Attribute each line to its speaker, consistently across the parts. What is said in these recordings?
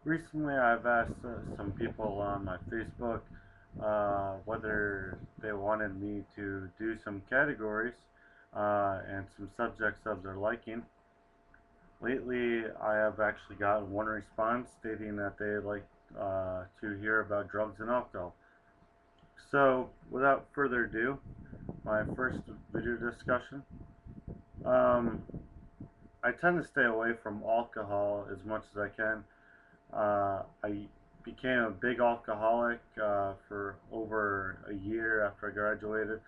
Speaker 1: Recently, I've asked some people on my Facebook whether they wanted me to do some categories and some subjects of their liking. Lately, I have actually gotten one response stating that they like to hear about drugs and alcohol. So, without further ado, my first video discussion. Um, I tend to stay away from alcohol as much as I can. I became a big alcoholic for over a year after I graduated.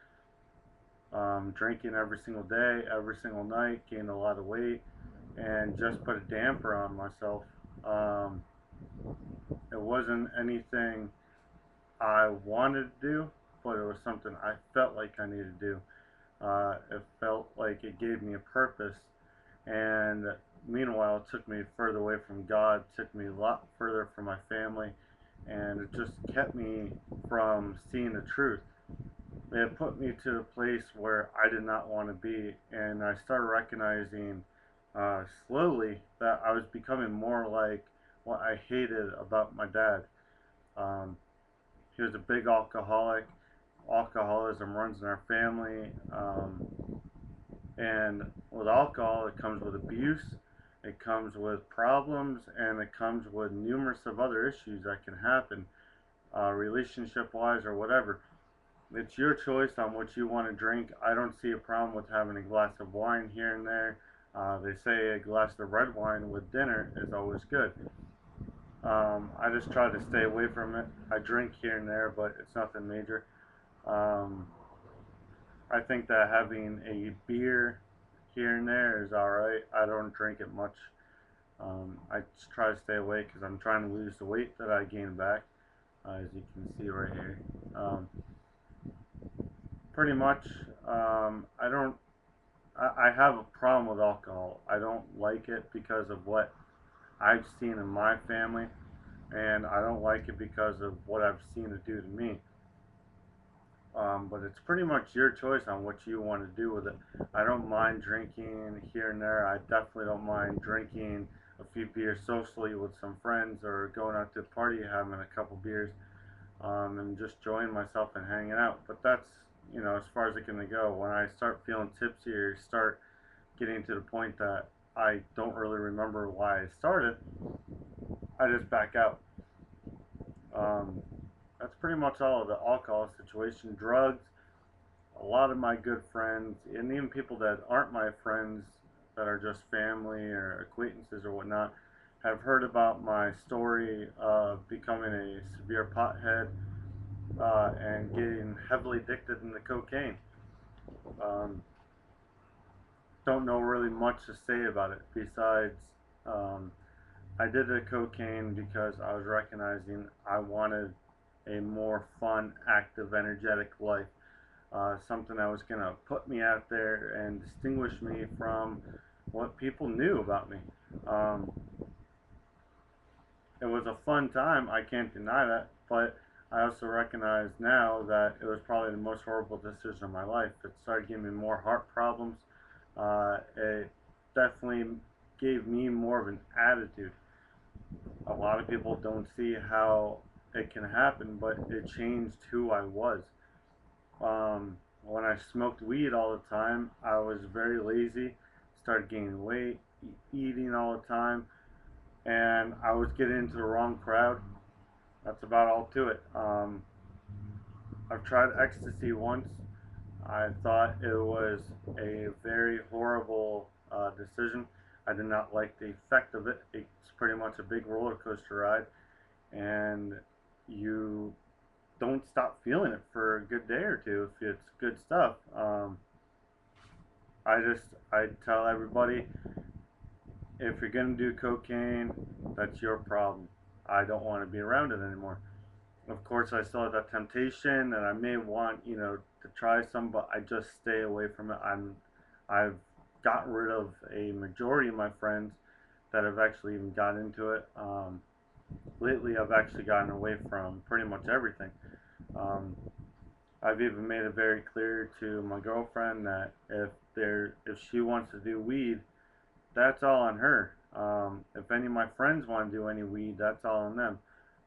Speaker 1: Drinking every single day, every single night, gained a lot of weight, and just put a damper on myself. Um, it wasn't anything I wanted to do, but it was something I felt like I needed to do. It felt like it gave me a purpose, and meanwhile, it took me further away from God, took me a lot further from my family, and it just kept me from seeing the truth. It put me to a place where I did not want to be, and I started recognizing slowly that I was becoming more like what I hated about my dad. Um, he was a big alcoholic. Alcoholism runs in our family. And with alcohol, it comes with abuse, it comes with problems, and it comes with numerous of other issues that can happen, relationship-wise or whatever. It's your choice on what you want to drink. I don't see a problem with having a glass of wine here and there. They say a glass of red wine with dinner is always good. I just try to stay away from it. I drink here and there, but it's nothing major. Um, I think that having a beer here and there is alright. I don't drink it much. I just try to stay away because I'm trying to lose the weight that I gained back, as you can see right here. Pretty much, I don't. I have a problem with alcohol. I don't like it because of what I've seen in my family, and I don't like it because of what I've seen it do to me. But it's pretty much your choice on what you want to do with it. I don't mind drinking here and there. I definitely don't mind drinking a few beers socially with some friends or going out to a party, having a couple beers, and just enjoying myself and hanging out. But that's, as far as it can go. When I start feeling tipsy or start getting to the point that I don't really remember why I started, I just back out. Um, that's pretty much all of the alcohol situation. Drugs, a lot of my good friends, and even people that aren't my friends, that are just family or acquaintances or whatnot, have heard about my story of becoming a severe pothead and getting heavily addicted into cocaine. Um, don't know really much to say about it besides um, I did the cocaine because I was recognizing I wanted a more fun, active, energetic life. Something that was going to put me out there and distinguish me from what people knew about me. Um, it was a fun time, I can't deny that, but I also recognize now that it was probably the most horrible decision of my life. It started giving me more heart problems. It definitely gave me more of an attitude. A lot of people don't see how it can happen, but it changed who I was. When I smoked weed all the time, I was very lazy, started gaining weight, eating all the time, and I was getting into the wrong crowd. That's about all to it. I've tried ecstasy once. I thought it was a very horrible decision. I did not like the effect of it. It's pretty much a big roller coaster ride, and you don't stop feeling it for a good day or two if it's good stuff. I tell everybody, if you're gonna do cocaine, that's your problem. I don't want to be around it anymore. Of course, I still have that temptation, and I may want to try some, but I just stay away from it. I've gotten rid of a majority of my friends that have actually even got into it. Lately, I've actually gotten away from pretty much everything. Um, I've even made it very clear to my girlfriend that if she wants to do weed, that's all on her. If any of my friends want to do any weed, that's all on them.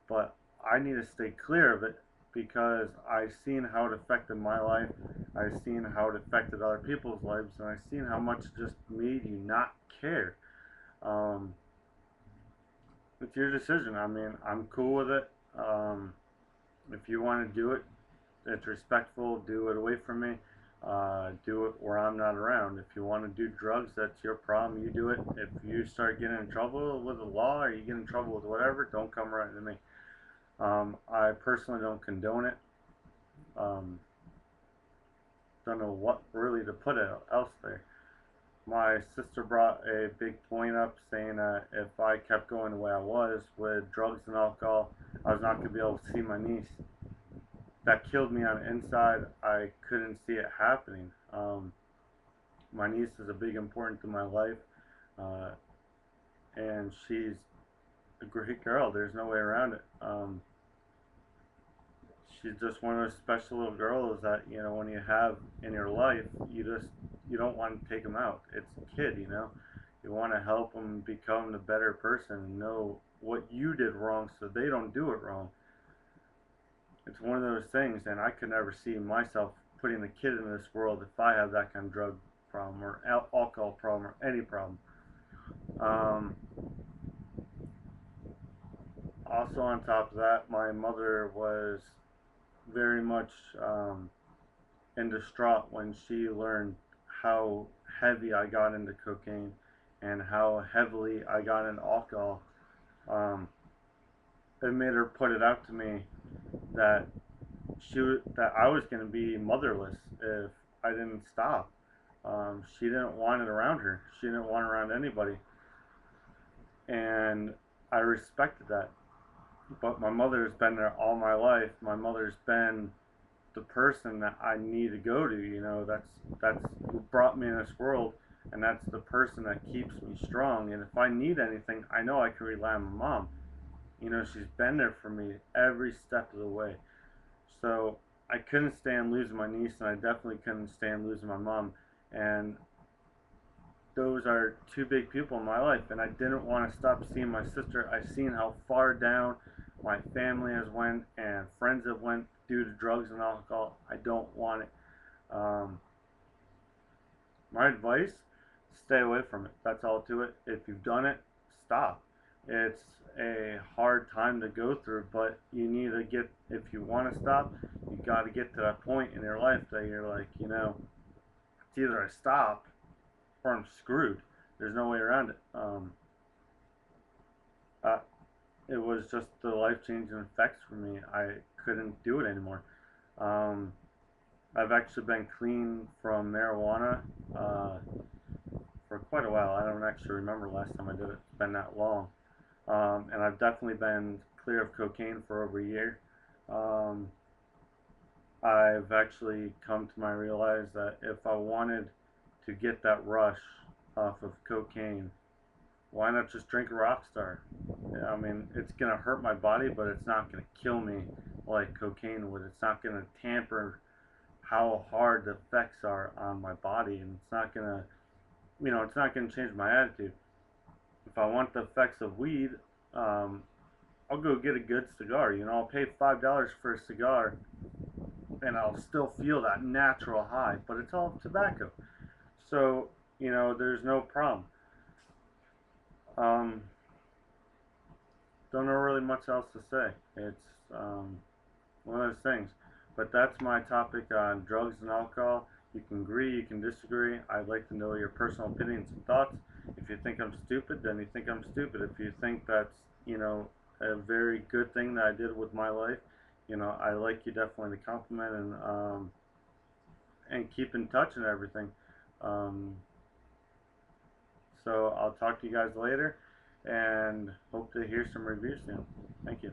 Speaker 1: But I need to stay clear of it because I've seen how it affected my life. I've seen how it affected other people's lives, and I've seen how much it just made you not care. Um, it's your decision. I mean, I'm cool with it. If you want to do it, it's respectful. Do it away from me. Do it where I'm not around. If you want to do drugs, that's your problem. You do it. If you start getting in trouble with the law or you get in trouble with whatever, don't come running to me. I personally don't condone it. Um, don't know what really to put else there. My sister brought a big point up saying that if I kept going the way I was with drugs and alcohol, I was not going to be able to see my niece. That killed me on the inside. I couldn't see it happening. My niece is a big important to my life, uh, and she's a great girl. There's no way around it. She's just one of those special little girls that when you have in your life, you don't want to take them out. It's a kid, You want to help them become the better person and know what you did wrong so they don't do it wrong. It's one of those things, and I could never see myself putting a kid in this world if I have that kind of drug problem or alcohol problem or any problem. Um, Also, on top of that, my mother was very much in distraught when she learned how heavy I got into cocaine and how heavily I got into alcohol. Um, it made her put it out to me that that I was going to be motherless if I didn't stop. She didn't want it around her. She didn't want it around anybody, and I respected that. But my mother's been there all my life. My mother's been the person that I need to go to. That's who brought me in this world, and that's the person that keeps me strong. And if I need anything, I know I can rely on my mom. She's been there for me every step of the way. So I couldn't stand losing my niece, and I definitely couldn't stand losing my mom. And those are two big people in my life, and I didn't want to stop seeing my sister. I've seen how far down my family has went and friends have went due to drugs and alcohol. I don't want it. My advice: stay away from it. That's all to it. If you've done it, stop. It's a hard time to go through, but you need to get. If you want to stop, you got to get to that point in your life that you're like, it's either I stop or I'm screwed. There's no way around it. Uh, it was just the life-changing effects for me. I couldn't do it anymore. Um, I've actually been clean from marijuana for quite a while. I don't actually remember last time I did it. It's been that long. And I've definitely been clear of cocaine for over a year. Um, I've actually come to my realize that if I wanted to get that rush off of cocaine, why not just drink a Rockstar? I mean, it's going to hurt my body, but it's not going to kill me like cocaine would. It's not going to tamper how hard the effects are on my body, and it's not going to, it's not going to change my attitude. If I want the effects of weed, I'll go get a good cigar. I'll pay $5 for a cigar, and I'll still feel that natural high, but it's all tobacco. So, there's no problem. Um, don't know really much else to say. It's one of those things. But that's my topic on drugs and alcohol. You can agree, you can disagree. I'd like to know your personal opinions and thoughts. If you think I'm stupid, then you think I'm stupid. If you think that's, a very good thing that I did with my life, I like you definitely to compliment and keep in touch and everything. So I'll talk to you guys later and hope to hear some reviews soon. Thank you.